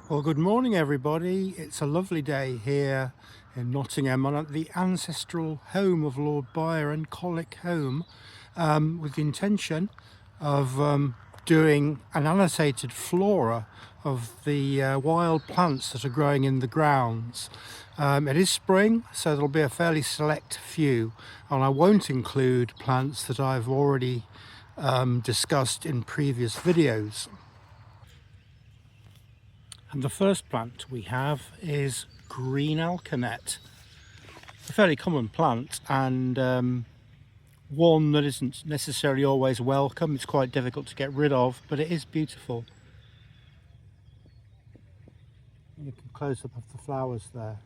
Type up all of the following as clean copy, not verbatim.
Well, good morning everybody. It's a lovely day here in Nottingham on the ancestral home of Lord Byron, Colwick home, with the intention of doing an annotated flora of the wild plants that are growing in the grounds. It is spring, so there'll be a fairly select few, and I won't include plants that I've already discussed in previous videos. And the first plant we have is green Alkanet, a fairly common plant and one that isn't necessarily always welcome. It's quite difficult to get rid of, but it is beautiful. You can close up of the flowers there.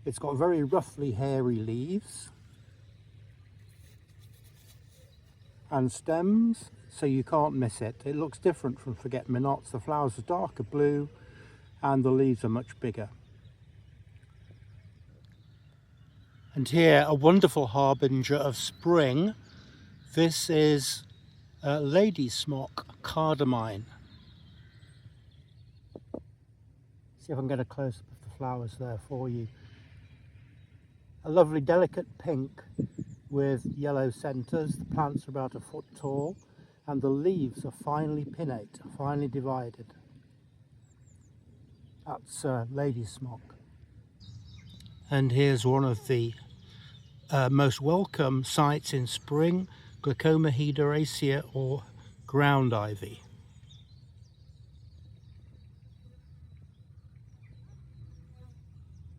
It's got very roughly hairy leaves and stems, so you can't miss it. It looks different from forget-me-nots. The flowers are darker blue and the leaves are much bigger. And here, a wonderful harbinger of spring. This is lady smock Cardamine. See if I can get a close-up of the flowers there for you. A lovely delicate pink with yellow centres. The plants are about a foot tall and the leaves are finely pinnate, finely divided. That's lady smock. And here's one of the most welcome sights in spring, Glechoma Hederacea or ground ivy.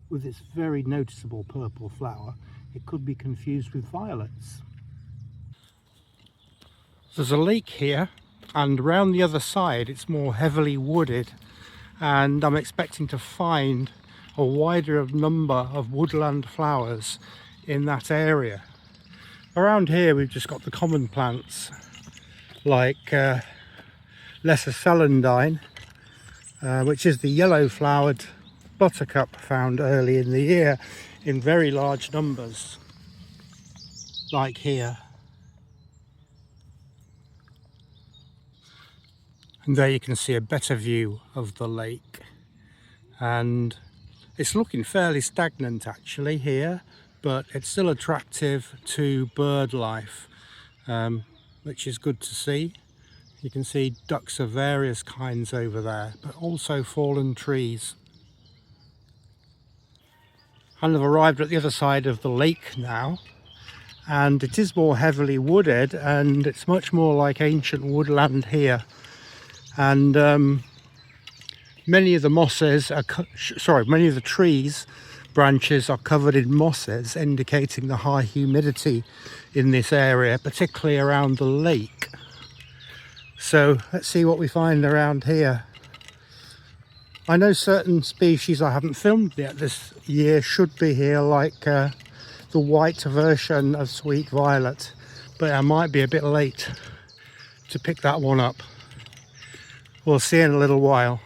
With its very noticeable purple flower, it could be confused with violets. There's a lake here, and around the other side it's more heavily wooded, and I'm expecting to find a wider number of woodland flowers in that area. Around here we've just got the common plants like Lesser celandine, which is the yellow flowered buttercup found early in the year in very large numbers, like here. And there you can see a better view of the lake, and it's looking fairly stagnant actually here, but it's still attractive to bird life, which is good to see. You can see ducks of various kinds over there, but also fallen trees. And I've arrived at the other side of the lake now, and it is more heavily wooded and it's much more like ancient woodland here. And many of the mosses are many of the trees branches are covered in mosses, indicating the high humidity in this area, particularly around the lake. So let's see what we find around here. I know certain species I haven't filmed yet this year should be here, like the white version of sweet violet, but I might be a bit late to pick that one up. We'll see in a little while.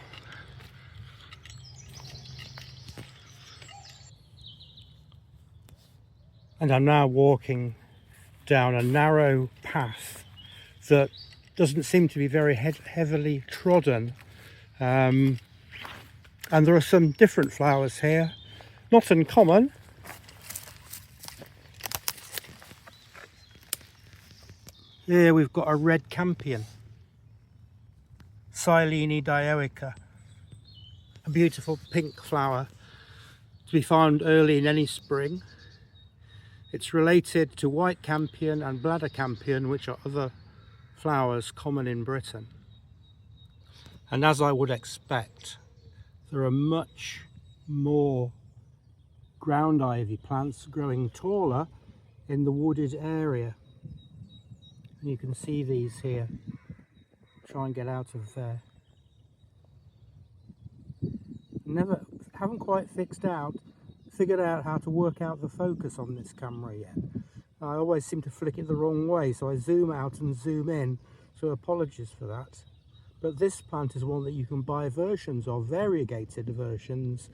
And I'm now walking down a narrow path that doesn't seem to be very heavily trodden. And there are some different flowers here, not uncommon. Here we've got a red Campion, Silene dioica, a beautiful pink flower to be found early in any spring. It's related to white Campion and bladder Campion, which are other flowers common in Britain. And as I would expect, there are much more ground ivy plants growing taller in the wooded area. And you can see these here. Try and get out of there. Haven't quite figured out how to work out the focus on this camera yet. I always seem to flick it the wrong way, so I zoom out and zoom in, so apologies for that. But this plant is one that you can buy versions of, variegated versions,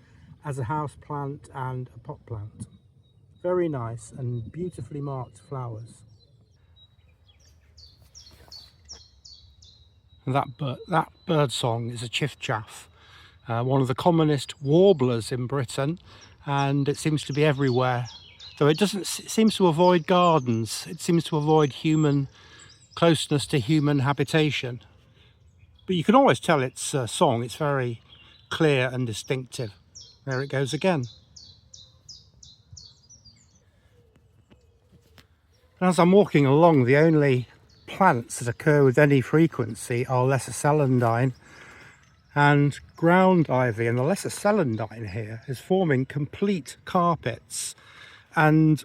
as a house plant and a pot plant. Very nice and beautifully marked flowers. And that bird song is a chiffchaff, one of the commonest warblers in Britain, and it seems to be everywhere. Though it seems to avoid gardens, it seems to avoid closeness to human habitation. But you can always tell its song, it's very clear and distinctive. There it goes again. And as I'm walking along, the only plants that occur with any frequency are lesser celandine and ground ivy, and the lesser celandine here is forming complete carpets, and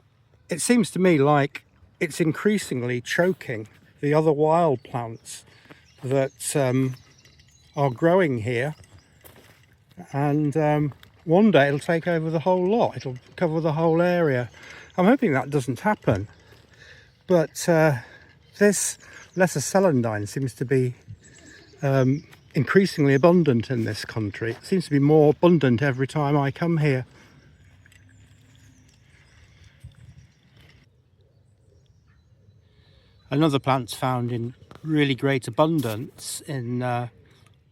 it seems to me like it's increasingly choking the other wild plants that are growing here, and one day it'll take over the whole lot, it'll cover the whole area. I'm hoping that doesn't happen, but this lesser celandine seems to be increasingly abundant in this country. It seems to be more abundant every time I come here. Another plant's found in really great abundance in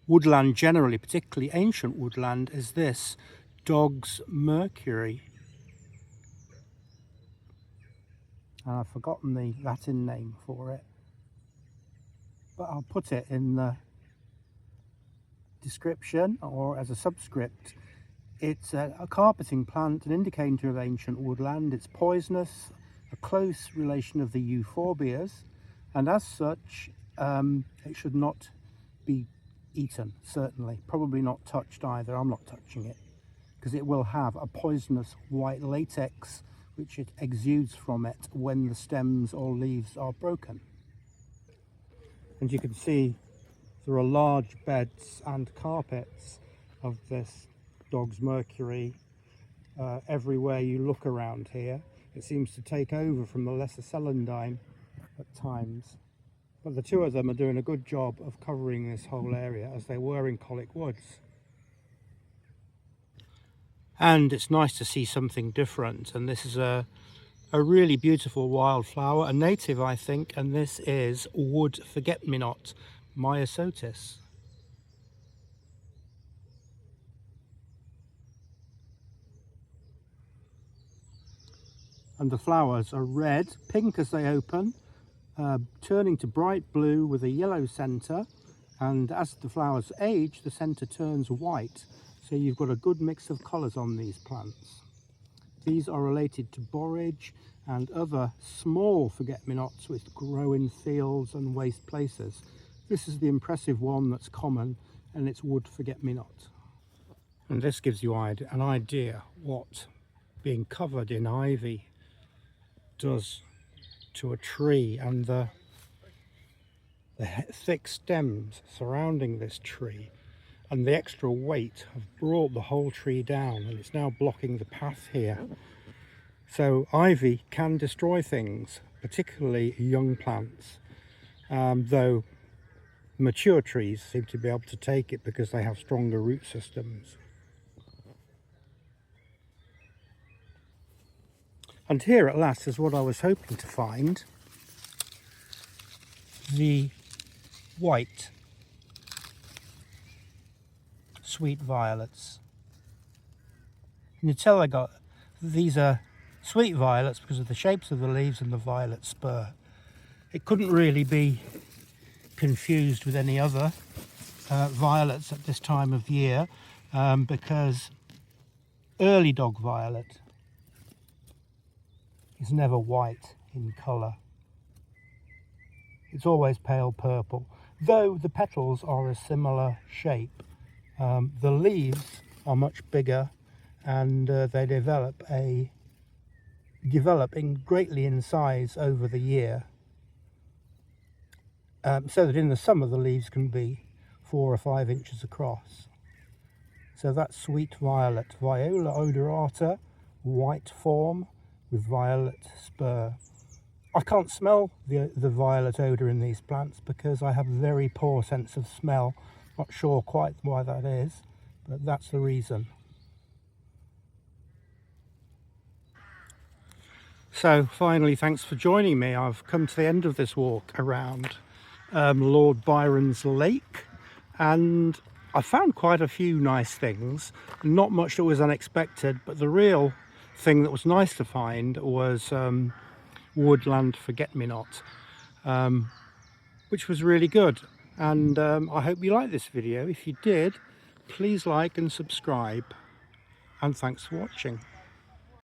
woodland generally, particularly ancient woodland, is this dog's Mercury. And I've forgotten the Latin name for it, but I'll put it in the description or as a subscript. It's a carpeting plant, an indicator of ancient woodland. It's poisonous, a close relation of the euphorbias, and as such it should not be eaten, certainly. Probably not touched either. I'm not touching it because it will have a poisonous white latex which it exudes from it when the stems or leaves are broken. And you can see there are large beds and carpets of this dog's Mercury everywhere you look around here. It seems to take over from the lesser celandine at times, but the two of them are doing a good job of covering this whole area as they were in Colwick Woods. And it's nice to see something different, and this is a really beautiful wildflower, a native I think, and this is wood forget-me-not, Myosotis. And the flowers are red, pink as they open, turning to bright blue with a yellow centre, and as the flowers age the centre turns white, so you've got a good mix of colours on these plants. These are related to borage and other small forget-me-nots which grow in fields and waste places. This is the impressive one that's common, and it's wood forget-me-not. And this gives you an idea what being covered in ivy does to a tree, and the thick stems surrounding this tree and the extra weight have brought the whole tree down, and it's now blocking the path here. So ivy can destroy things, particularly young plants, though mature trees seem to be able to take it because they have stronger root systems. And here at last is what I was hoping to find: the white sweet violets. And you tell these are sweet violets because of the shapes of the leaves and the violet spur. It couldn't really be confused with any other violets at this time of year, because early dog violet is never white in colour. It's always pale purple, though the petals are a similar shape. The leaves are much bigger, and they developing greatly in size over the year, so that in the summer the leaves can be 4 or 5 inches across. So that's sweet violet, Viola odorata, white form with violet spur. I can't smell the violet odour in these plants because I have a very poor sense of smell. Not sure quite why that is, but that's the reason. So finally, thanks for joining me. I've come to the end of this walk around Lord Byron's lake, and I found quite a few nice things, not much that was unexpected, but the real thing that was nice to find was Woodland forget-me-not, which was really good. And I hope you liked this video. If you did, please like and subscribe, and thanks for watching.